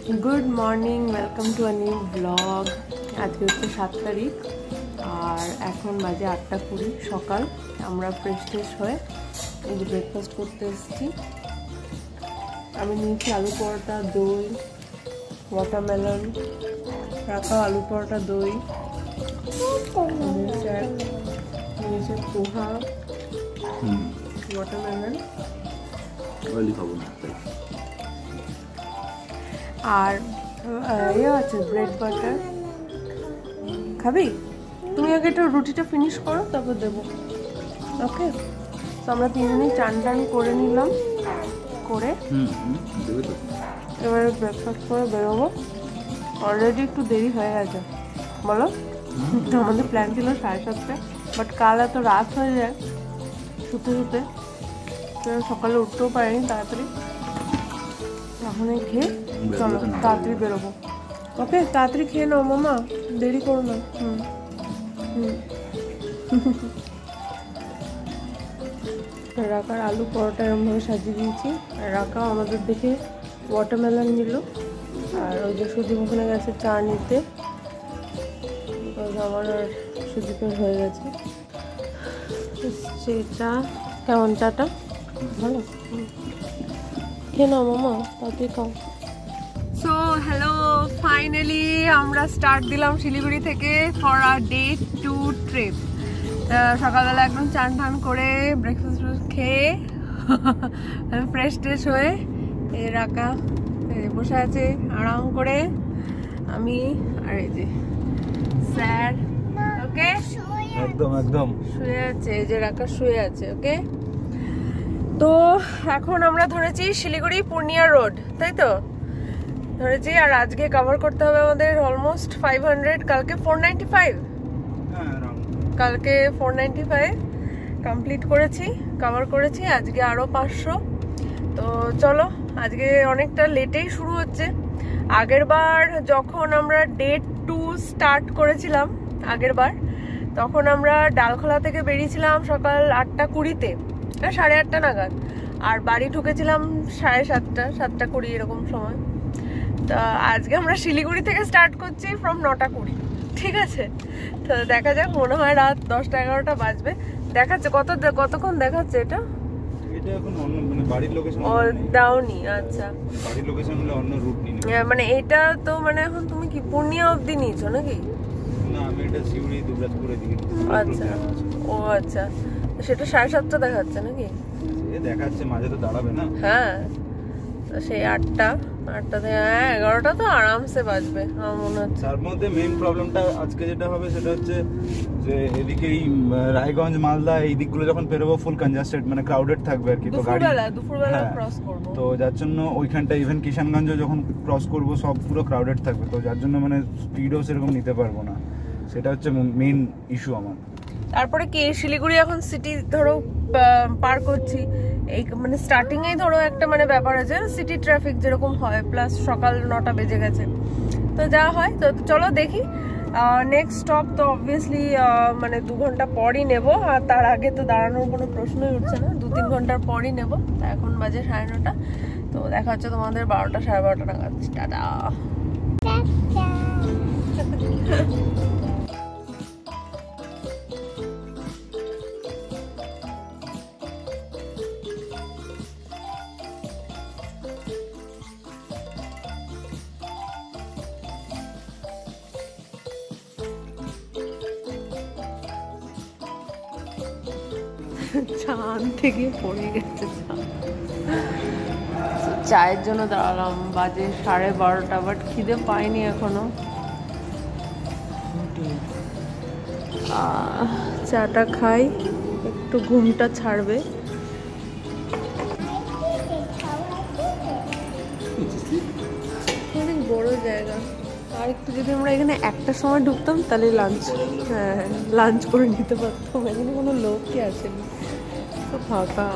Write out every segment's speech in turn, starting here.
Good morning welcome to a new blog. आज के হচ্ছে 7 তারিখ আর এখন বাজে 8:20 সকাল। আমরা ফ্রেশ ট্রেশ হয়ে এই যে ব্রেকফাস্ট করতে এসেছি। আমি নিয়েছি আলু পরোটা, দই, ওয়াটারমেলন, রাখা আলু পরোটা, দই, নিয়েছে পোহা, ওয়াটারমেলন আর ইয়ে আছে ব্রেড বাটার। খাবি? তুমি আগে একটু রুটিটা ফিনিশ করো, তারপর দেবো। ওকে, তো আমরা তিনজনেই চান টান করে নিলাম, করে এবারে ব্রেকফাস্ট করে বেরোবো। অলরেডি একটু দেরি হয়ে গেছে, বলো। তো আমাদের প্ল্যান ছিল 7:30, বাট কাল এত রাত হয়ে যায় শুতে শুতে, সকালে উঠতেও পারিনি তাড়াতাড়ি। এখনই খেয়ে চলো তাড়াতাড়ি বেরোবো। ওকে, তাড়াতাড়ি খেয়ে নাও মামা, দেরি করো না। রাখার আলু পরোটা এরমভাবে সাজিয়ে দিয়েছি, আর রাখাও আমাদের দেখে ওয়াটারমেলন নিল, আর ওই যে সুদীপ ওখানে গেছে চা নিতে। আমার আর সুদীপের হয়ে গেছে চা। কেমন চাটা? ভালো? খেয়ে নাও মামা, তাড়াতাড়ি খাও। সো হ্যালো, ফাইনালি আমরা স্টার্ট দিলাম শিলিগুড়ি থেকে ফর আ ডে 2 ট্রিপ। সকালবেলা একদম চান টান করে ব্রেকফাস্ট খেয়ে ফ্রেশ ট্রেশ হয়ে রাখা বসে আছে আরাম করে। আমি আর এই যে স্যার, ওকে একদম একদম শুয়ে আছে, এই যে রাখা শুয়ে আছে। ওকে, তো এখন আমরা ধরেছি শিলিগুড়ি পূর্ণিয়া রোড, তাই তো ধরেছি। আর আজকে কভার করতে হবে আমাদের অলমোস্ট 500, কালকে 495, কালকে 495 কমপ্লিট করেছি, কভার করেছি। আজকে আরো 500। তো চলো, আজকে অনেকটা লেটেই শুরু হচ্ছে। আগের বার যখন আমরা ডে 2 স্টার্ট করেছিলাম আগের বার, তখন আমরা ডালখোলা থেকে বেরিয়েছিলাম সকাল 8:20-তে, 8:30 নাগাদ, আর বাড়ি ঢুকেছিলাম 7:30, 7:20 এরকম সময়। তো আজকে আমরা শিলিগুড়ি থেকে স্টার্ট করছি ফ্রম 9:20, ঠিক আছে? তো দেখা যাক, মনে হয় রাত 10টা-11টা বাজবে। দেখাচ্ছে কতক্ষণ দেখাচ্ছে এটা? এটা এখন অন্য মানে বাড়ির লোকেশন দাওনি। আচ্ছা, বাড়ির লোকেশন হলে অন্য রুট নিয়ে মানে এটা তো মানে এখন তুমি কি পূর্ণিয়া অবধি নিয়েছো নাকি? না, আমি এটা শিউরি দুবরাজপুরের দিকে। আচ্ছা, ও আচ্ছা, সেটা 7:30 দেখাচ্ছে নাকি? এ দেখাচ্ছে, মাঝে তো দাঁড়াবে না। হ্যাঁ, তো সেই 8টা থেকে 11টা তো আরামসে বাজবে আমার মনে হচ্ছে। তার মধ্যে মেইন প্রবলেমটা আজকে যেটা হবে সেটা হচ্ছে যে এদিকে এই রায়গঞ্জ, মালদা এই দিকগুলো যখন পেরোবো ফুল কনজাস্টেড, মানে ক্রাউডেড থাকবে আর কি। তো দুপুরবেলা ক্রস করব, তো যার জন্য ওইখানটা ইভেন কিষানগঞ্জ যখন ক্রস করব সব পুরো ক্রাউডেড থাকবে। তো যার জন্য মানে স্পিডও সেরকম নিতে পারবো না, সেটা হচ্ছে মেইন ইস্যু আমার। তারপরে কি শিলিগুড়ি এখন সিটি ধরো পার করছি, এই মানে স্টার্টিং এই ধরো একটা মানে ব্যাপার আছে, সিটি ট্রাফিক যেরকম হয়, প্লাস সকাল 9টা বেজে গেছে, তো যা হয়। তো চলো দেখি, নেক্সট স্টপ তো অবভিয়াসলি মানে 2 ঘন্টা পরই নেব, আর তার আগে তো দাঁড়ানোর কোনো প্রশ্নই উঠছে না, 2-3 ঘন্টার পরই নেব। তা এখন বাজে 9:30, তো দেখা হচ্ছে তোমাদের 12টা 12:30 নাগাদ। টাটা। চাঁদ থেকে পড়ে গেছে, চায়ের জন্য দাঁড়ালাম, বাজে 12:30, বাট খিদে পাইনি এখনো। চাটা খাই, একটু ঘুমটা ছাড়বে। অনেক বড় জায়গা, আর একটু যদি আমরা এখানে 1টার সময় ঢুকতাম তাহলে লাঞ্চ করে নিতে পারতাম। এখানে কোনো লোকই আসেনি, তো ফাঁকা।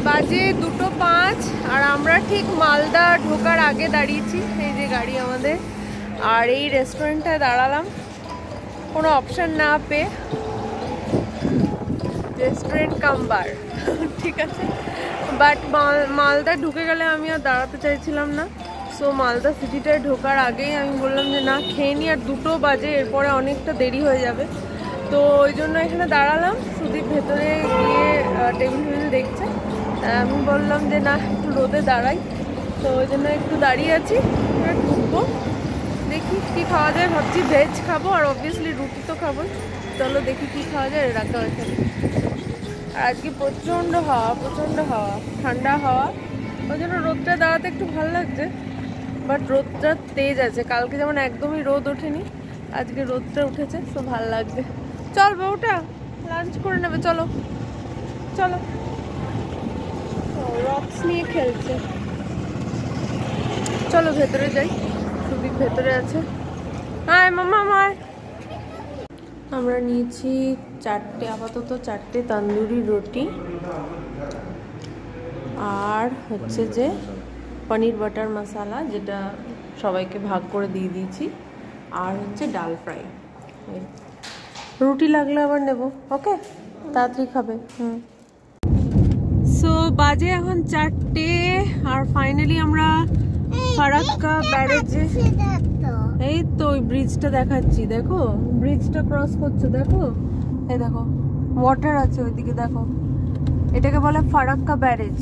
বাজে 2:05, আর আমরা ঠিক মালদা ঢোকার আগে দাঁড়িয়েছি। এই যে গাড়ি আমাদের, আর এই রেস্টুরেন্টটায় দাঁড়ালাম কোনো অপশন না পেয়ে। রেস্টুরেন্ট কাম বার, ঠিক আছে। বাট মালদা ঢুকে গেলে আমি আর দাঁড়াতে চাইছিলাম না, সো মালদা সিটিটায় ঢোকার আগেই আমি বললাম যে না খেয়ে নি, আর 2টো বাজে, এরপরে অনেকটা দেরি হয়ে যাবে। তো ওই জন্য এখানে দাঁড়ালাম। সুদীপ ভেতরে গিয়ে টেবিল ফেবিল দেখছে, আমি বললাম যে না একটু রোদে দাঁড়াই, তো ওই জন্য একটু দাঁড়িয়ে আছি। এবার ঢুকবো, দেখি কি খাওয়া যায়। ভাবছি ভেজ খাবো, আর অবভিয়াসলি রুটি তো খাবো। চলো দেখি কি খাওয়া যায় রাখা এখানে। আর আজকে প্রচণ্ড হাওয়া, ঠান্ডা হাওয়া, ওই জন্য রোদটা দাঁড়াতে একটু ভালো লাগছে। বাট রোদটা তেজ আছে, কালকে যেমন একদমই রোদ ওঠেনি, আজকে রোদটা উঠেছে, তো ভালো লাগছে। চল বউটা লাঞ্চ করে নেবে, চলো চলো। রক্স নিয়ে খেলছে, চলো ভেতরে যাই। সুদীপ ভেতরে আছে। হাই মামা মার। আমরা নিয়েছি 4টে, আপাতত 4টে তন্দুরি রুটি, আর হচ্ছে যে পনির বাটার মশালা, যেটা সবাইকে ভাগ করে দিয়ে দিয়েছি, আর হচ্ছে ডাল ফ্রাই। রুটি লাগলে আবার নেব, ওকে? তাড়াতাড়ি খাবে। সো বাজে এখন 4টে, আর ফাইনালি আমরা ফারাক্কা ব্যারেজে, এই তো ওই ব্রিজটা দেখাচ্ছি, দেখো ব্রিজটা ক্রস করছো, দেখো এই দেখো ওয়াটার আছে ওইদিকে, দেখো এটাকে বলে ফারাক্কা ব্যারেজ।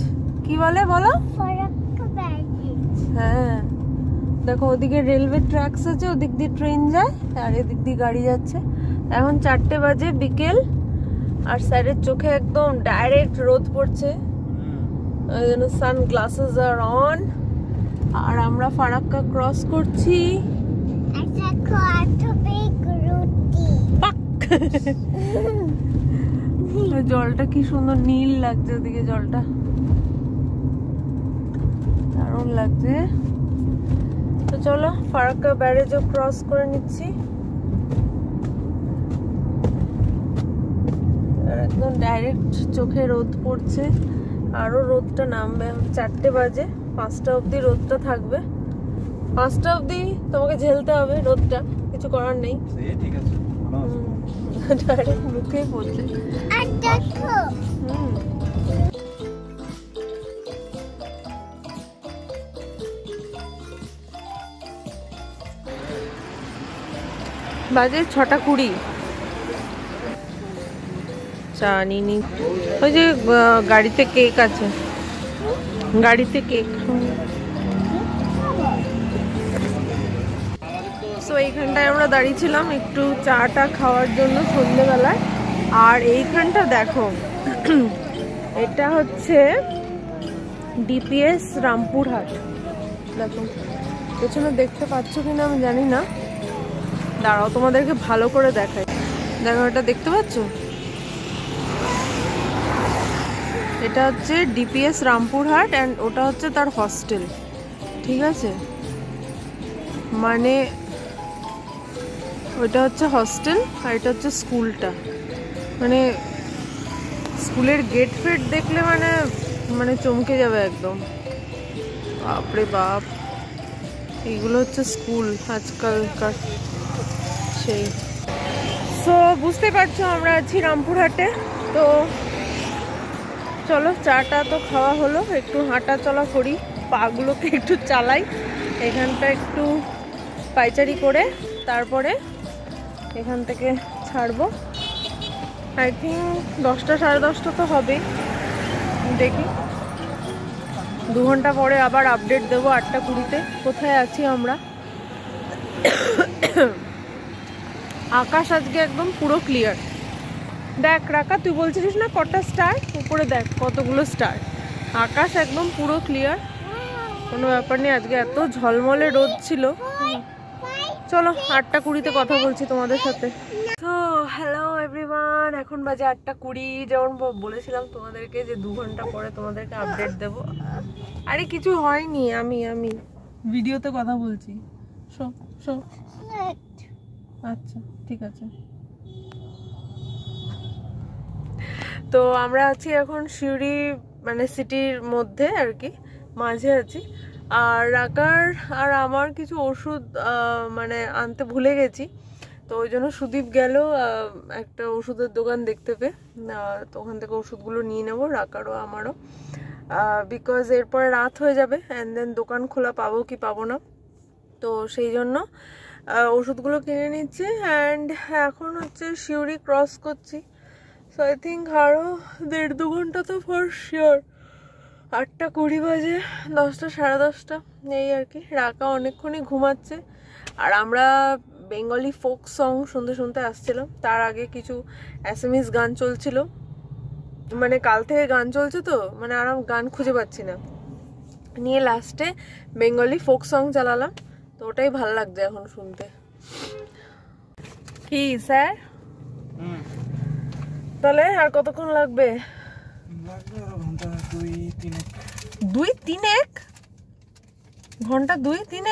কি বলে বলো? ফারাক্কা ব্যারেজ। হ্যাঁ দেখো ওদিকে রেলওয়ে ট্র্যাকস আছে, ওদিক দিয়ে ট্রেন যায়, আর এদিক দিয়ে গাড়ি যাচ্ছে। এখন 4টে বাজে বিকেল, আর স্যারের চোখে একদম ডাইরেক্ট রোদ পড়ছে, ওই জন্য সানগ্লাসেস আর অন। আর আমরা ফারাক্কা ক্রস করছি। জলটা কি সুন্দর নীল লাগছে, ওদিকে জলটা দারুণ লাগছে। তো চলো ফারাক্কা ব্যারেজও ক্রস করে নিচ্ছি। একদম ডাইরেক্ট চোখে রোদ পড়ছে, আরো রোদটা নামবে। 4টে বাজে, 5টা অবধি রোদটা থাকবে। 5টা অবধি তোমাকে ঝেলতে হবে রোদটা, কিছু করার নেই। ঠিক আছে, ডাইরেক্ট মুখে পড়ছে। বাজে 6:20। চা নিনি, ওই যে গাড়িতে কেক আছে, গাড়িতে কেক। সো এইখানটায় আমরা দাঁড়িয়েছিলাম একটু চাটা খাওয়ার জন্য সন্ধ্যেবেলায়। আর এইখানটা দেখো, এটা হচ্ছে ডিপিএস রামপুরহাট। দেখো পেছনে দেখতে পাচ্ছ কিনা আমি জানি না, দাঁড়াও তোমাদেরকে ভালো করে দেখাই। দেখো এটা দেখতে পাচ্ছ, এটা হচ্ছে ডিপিএস রামপুরহাট, অ্যান্ড ওটা হচ্ছে তার হস্টেল, ঠিক আছে? মানে ওইটা হচ্ছে হস্টেল, আর এটা হচ্ছে স্কুলটা। মানে স্কুলের গেট ফেট দেখলে মানে মানে চমকে যাবে একদম, বাপরে বাপ। এইগুলো হচ্ছে স্কুল আজকালকার সেই। সো বুঝতে পারছো আমরা আছি রামপুরহাটে। তো চলো চাটা তো খাওয়া হলো, একটু হাঁটা চলা করি, পাগুলোকে একটু চালাই, এখানটা একটু পাইচারি করে তারপরে এখান থেকে ছাড়বো। আই থিঙ্ক 10টা 10:30 তো হবে, দেখি 2 ঘন্টা পরে আবার আপডেট দেবো 8:20-তে কোথায় আছি আমরা। আকাশ আজকে একদম পুরো ক্লিয়ার। দেখ রাকা, তুই বলছিলিস না কটা স্টার, উপরে দেখ কতগুলো স্টার। আকাশ একদম পুরো ক্লিয়ার, কোনো ব্যাপার নেই। আজকে এত ঝলমলে রোদ ছিল। চলো 8:20-তে কথা বলছি তোমাদের সাথে। তো হ্যালো এভরিওয়ান, এখন বাজে 8:20। যেমন বলেছিলাম তোমাদেরকে যে 2 ঘন্টা পরে তোমাদেরকে আপডেট দেব। আরে কিছু হয়নি, আমি ভিডিওতে কথা বলছি। শো শো, আচ্ছা ঠিক আছে। তো আমরা আছি এখন সিউড়ি, মানে সিটির মধ্যে আর কি, মাঝে আছি। আর রাকার আর আমার কিছু ওষুধ মানে আনতে ভুলে গেছি, তো ওই জন্য সুদীপ গেল একটা ওষুধের দোকান দেখতে পেয়ে, তো ওখান থেকে ওষুধগুলো নিয়ে নেবো, রাকারও আমারও। বিকজ এরপরে রাত হয়ে যাবে অ্যান্ড দেন দোকান খোলা পাবো কি পাবো না, তো সেই জন্য ওষুধগুলো কিনে নিচ্ছি। অ্যান্ড এখন হচ্ছে সিউড়ি ক্রস করছি, সো আই থিঙ্ক আরও 1.5-2 ঘন্টা তো ফর শিওর। 8:20 বাজে, 10টা 10:30 এই আর কি। রাকা অনেকক্ষণই ঘুমাচ্ছে, আর আমরা বেঙ্গলি ফোক সং শুনতে শুনতে আসছিলাম। তার আগে কিছু অ্যাসামিজ গান চলছিল, মানে কাল থেকে গান চলছে তো মানে আর গান খুঁজে পাচ্ছি না, নিয়ে লাস্টে বেঙ্গলি ফোক সং চালালাম, তো ওটাই ভালো লাগছে এখন শুনতে। কি স্যার তাহলে আর কতক্ষণ লাগবে? 2-3 ঘন্টা 2-3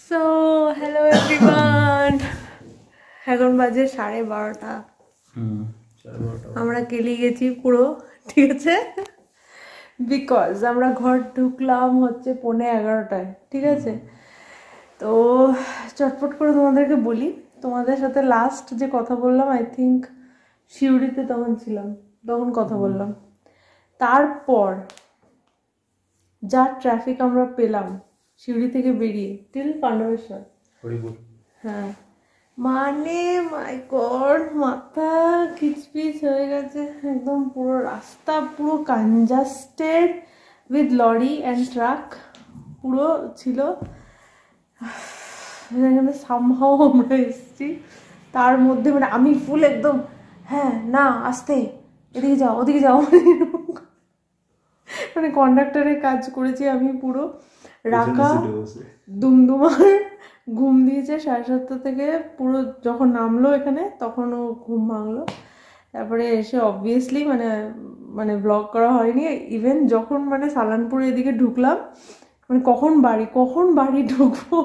সো হ্যালো এভরিওয়ান, এখন বাজে 12:30। আমরা কেলি গেছি পুরো, ঠিক আছে, বিকজ আমরা ঘর ঢুকলাম হচ্ছে 11:15, ঠিক আছে। তো চটপট করে তোমাদেরকে বলি, তোমাদের সাথে লাস্ট যে কথা বললাম আই থিঙ্ক সিউড়িতে তখন ছিলাম, তখন কথা বললাম। তারপর যা ট্রাফিক আমরা পেলাম সিউড়ি থেকে বেরিয়ে টিল পাণ্ডবেশ্বর, হ্যাঁ মানে মাই গড মাথা খিচপিচ হয়ে গেছে একদম। পুরো রাস্তা পুরো congested with lorry and truck পুরো ছিল। সামহাও আমরা এসেছি, তার মধ্যে মানে আমি ফুল একদম হ্যাঁ না আস্তে এদিকে যাও ওদিকে যাও, মানে কন্ডাক্টরের কাজ করেছি আমি পুরো। রাকা দুমদুমার ঘুম দিয়েছে 7:30 থেকে, পুরো যখন নামলো এখানে তখন ও ঘুম ভাঙলো। তারপরে এসে অবভিয়াসলি মানে ব্লগ করা হয়নি। ইভেন যখন মানে সালানপুর এদিকে ঢুকলাম, মানে কখন বাড়ি ঢুকবো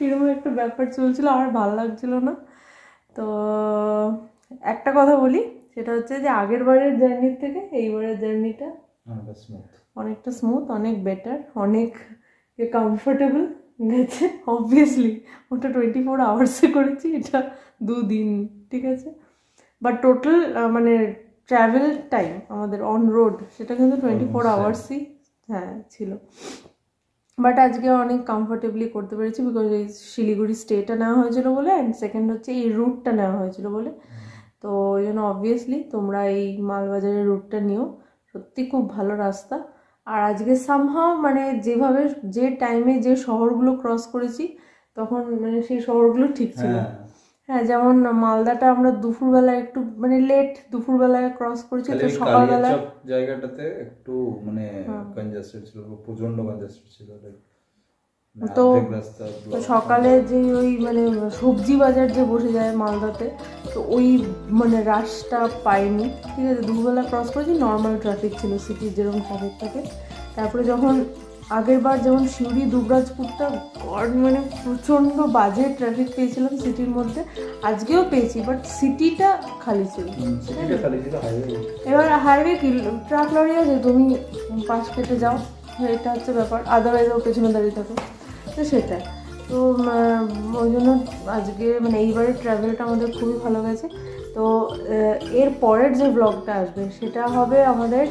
এরকম একটা ব্যাপার চলছিল, আর ভালো লাগছিল না। তো একটা কথা বলি, সেটা হচ্ছে যে আগের বারের জার্নির থেকে এইবারের জার্নিটা অনেকটা স্মুথ, অনেক বেটার, অনেক কমফোর্টেবল গেছে। অবভিয়াসলি ওটা 24 আওয়ার্সে করেছি, এটা 2 দিন, ঠিক আছে। বাট টোটাল মানে ট্রাভেল টাইম আমাদের অন রোড সেটা কিন্তু 24 আওয়ার্সই হ্যাঁ ছিল। বাট আজকে অনেক কমফোর্টেবলি করতে পেরেছি, বিকজ এই শিলিগুড়ি স্টেটা নেওয়া হয়েছিল বলে, অ্যান্ড সেকেন্ড হচ্ছে এই রুটটা নেওয়া হয়েছিল বলে। তো ওই জন্য অবভিয়াসলি তোমরা এই মালবাজারের রুটটা নিও, সত্যি খুব ভালো রাস্তা। আর আজকে সামহাও মানে যেভাবে যে টাইমে যে শহরগুলো ক্রস করেছি তখন মানে সেই শহরগুলো ঠিক ছিল। হ্যাঁ যেমন মালদাটা আমরা দুপুরবেলায় একটু মানে লেট দুপুরবেলায় ক্রস করেছি, তো সকালবেলায় জায়গাটাতে একটু মানে কনজেস্টেড ছিল, প্রচন্ড কনজেস্টেড ছিল। তো সকালে যে ওই মানে সবজি বাজার যে বসে যায় মালদাতে, তো ওই মানে রাশটা পাইনি, ঠিক আছে। দুপুরবেলা ক্রস করেছি, নর্মাল ট্রাফিক ছিল, সিটির যেরকম ট্রাফিক থাকে। তারপরে যখন আগের বার যেমন সিউড়ি দুবরাজপুরটা গড মানে প্রচণ্ড বাজে ট্রাফিক পেয়েছিলাম সিটির মধ্যে, আজকেও পেয়েছি, বাট সিটিটা খালি ছিল। এবার হাইওয়ে কি ট্রাক লরি আছে, তুমি পাশ কেটে যাও, এটা হচ্ছে ব্যাপার, আদারওয়াইজ ও পেছনে দাঁড়িয়ে থাকো, তো সেটা। তো ওই জন্য আজকে মানে এইবারের ট্রাভেলটা আমাদের খুবই ভালো গেছে। তো এর পরের যে ব্লগটা আসবে সেটা হবে আমাদের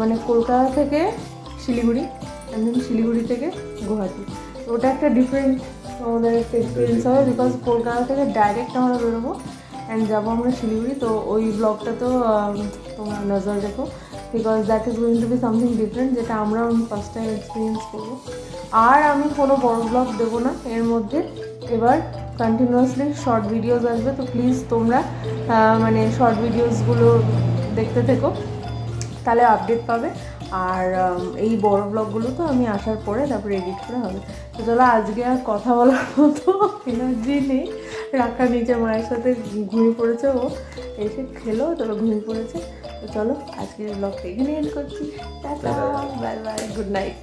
মানে কলকাতা থেকে শিলিগুড়ি, শিলিগুড়ি থেকে গুয়াহাটি। তো ওটা একটা ডিফারেন্ট আমাদের একটা এক্সপিরিয়েন্স হবে, বিকজ কলকাতা থেকে ডাইরেক্ট আমরা বেরোবো অ্যান্ড যাবো আমরা শিলিগুড়ি। তো ওই ব্লগটা তো তোমরা নজর রেখো, because that is going to be something different, যেটা আমরা ফার্স্ট টাইম এক্সপিরিয়েন্স করবো। আর আমি কোনো বড় ব্লগ দেবো না এর মধ্যে, এবার কন্টিনিউয়াসলি শর্ট ভিডিওস আসবে। তো প্লিজ তোমরা মানে শর্ট ভিডিওসগুলো দেখতে থেকো, তাহলে আপডেট পাবে। আর এই বড় ব্লগগুলো তো আমি আসার পরে তারপরে এডিট করা হবে। তো চলো আজকে আর কথা বলার মতো এনার্জি নেই, রাখা নিচে মায়ের সাথে ঘুমিয়ে পড়েছে, ও এসে খেলো তারপর ঘুমিয়ে পড়েছে। তো চলো আজকের ব্লগটা এখানে এন্ড করছি, tata bye bye, good night.